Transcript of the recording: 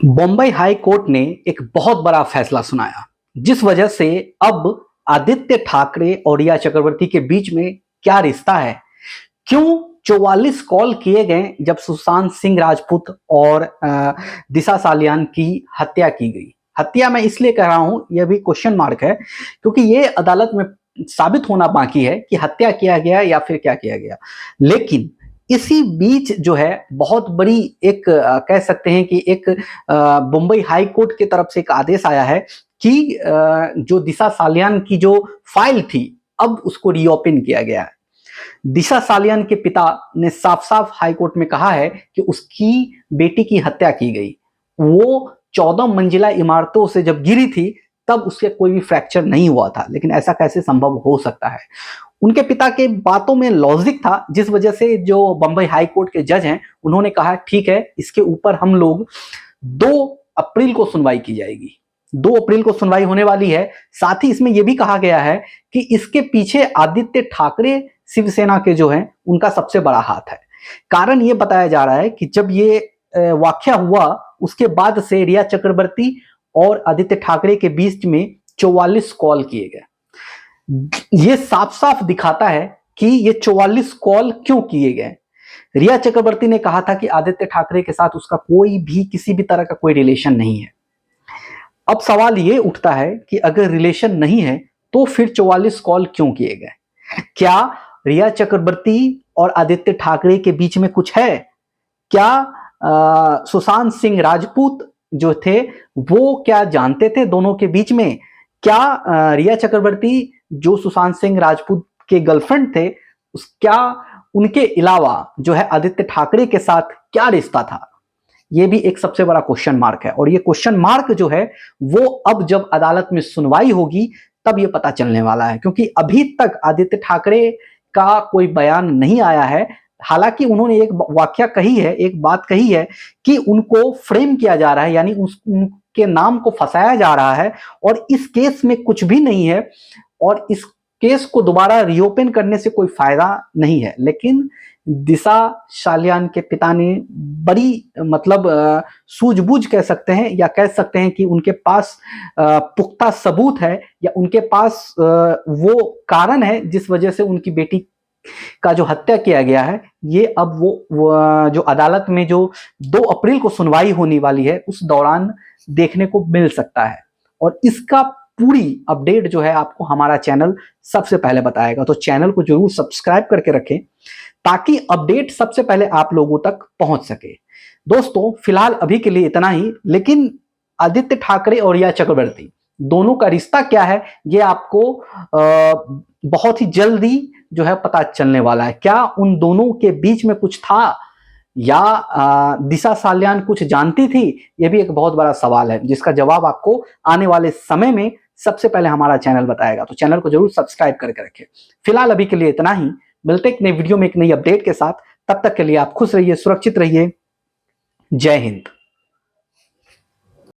Bombay high court ने एक बहुत बड़ा फैसला सुनाया, जिस वजह से अब आदित्य ठाकरे और रिया चक्रवर्ती के बीच में क्या रिश्ता है, क्यों 44 कॉल किए गए जब सुशांत सिंह राजपूत और दिशा सालियान की हत्या की गई। हत्या मैं इसलिए कह रहा हूं, यह भी क्वेश्चन मार्क है, क्योंकि ये अदालत में साबित होना बाकी है कि हत्या किया गया या फिर क्या किया गया। लेकिन इसी बीच जो है बहुत बड़ी एक कह सकते हैं कि एक मुंबई हाई कोर्ट की तरफ से एक आदेश आया है कि जो दिशा सालियान की जो फाइल थी अब उसको रीओपन किया गया है। दिशा सालियान के पिता ने साफ साफ हाई कोर्ट में कहा है कि उसकी बेटी की हत्या की गई। वो 14 मंजिला इमारतों से जब गिरी थी तब उसके कोई भी फ्रैक्चर नहीं हुआ था, लेकिन ऐसा कैसे संभव हो सकता है। उनके पिता के बातों में लॉजिक था, जिस वजह से जो बंबई हाई कोर्ट के जज हैं उन्होंने कहा ठीक है, इसके ऊपर हम लोग 2 अप्रैल को सुनवाई की जाएगी। 2 अप्रैल को सुनवाई होने वाली है। साथ ही इसमें यह भी कहा गया है कि इसके पीछे आदित्य ठाकरे शिवसेना के जो हैं उनका सबसे बड़ा हाथ है। कारण ये बताया जा रहा है कि जब ये वाकया हुआ उसके बाद से रिया चक्रवर्ती और आदित्य ठाकरे के बीच में 44 कॉल किए गए। ये साफ साफ दिखाता है कि ये 44 कॉल क्यों किए गए। रिया चक्रवर्ती ने कहा था कि आदित्य ठाकरे के साथ उसका कोई भी किसी भी तरह का कोई रिलेशन नहीं है। अब सवाल ये उठता है कि अगर रिलेशन नहीं है तो फिर 44 कॉल क्यों किए गए। क्या रिया चक्रवर्ती और आदित्य ठाकरे के बीच में कुछ है? क्या सुशांत सिंह राजपूत जो थे वो क्या जानते थे दोनों के बीच में? क्या रिया चक्रवर्ती जो सुशांत सिंह राजपूत के गर्लफ्रेंड थे क्या उनके अलावा जो है आदित्य ठाकरे के साथ क्या रिश्ता था? ये भी एक सबसे बड़ा क्वेश्चन मार्क है, और ये क्वेश्चन मार्क जो है वो अब जब अदालत में सुनवाई होगी तब ये पता चलने वाला है, क्योंकि अभी तक आदित्य ठाकरे का कोई बयान नहीं आया है। हालांकि उन्होंने एक वाक्या कही है, एक बात कही है कि उनको फ्रेम किया जा रहा है, यानी उनके नाम को फंसाया जा रहा है और इस केस में कुछ भी नहीं है और इस केस को दोबारा रीओपन करने से कोई फायदा नहीं है। लेकिन दिशा सालियान के पिता ने बड़ी मतलब सूझबूझ कह सकते हैं, या कह सकते हैं कि उनके पास पुख्ता सबूत है, या उनके पास वो कारण है जिस वजह से उनकी बेटी का जो हत्या किया गया है ये अब वो जो अदालत में जो 2 अप्रैल को सुनवाई होने वाली है उस दौरान देखने को मिल सकता है। और इसका पूरी अपडेट जो है आपको हमारा चैनल सबसे पहले बताएगा, तो चैनल को जरूर सब्सक्राइब करके रखें ताकि अपडेट सबसे पहले आप लोगों तक पहुंच सके। दोस्तों फिलहाल अभी के लिए इतना ही, लेकिन आदित्य ठाकरे और रिया चक्रवर्ती दोनों का रिश्ता क्या है ये आपको बहुत ही जल्दी जो है पता चलने वाला है। क्या उन दोनों के बीच में कुछ था, या दिशा सालियान कुछ जानती थी? यह भी एक बहुत बड़ा सवाल है जिसका जवाब आपको आने वाले समय में सबसे पहले हमारा चैनल बताएगा, तो चैनल को जरूर सब्सक्राइब करके रखें। फिलहाल अभी के लिए इतना ही, मिलते एक नई वीडियो में एक नई अपडेट के साथ। तब तक के लिए आप खुश रहिए, सुरक्षित रहिए। जय हिंद।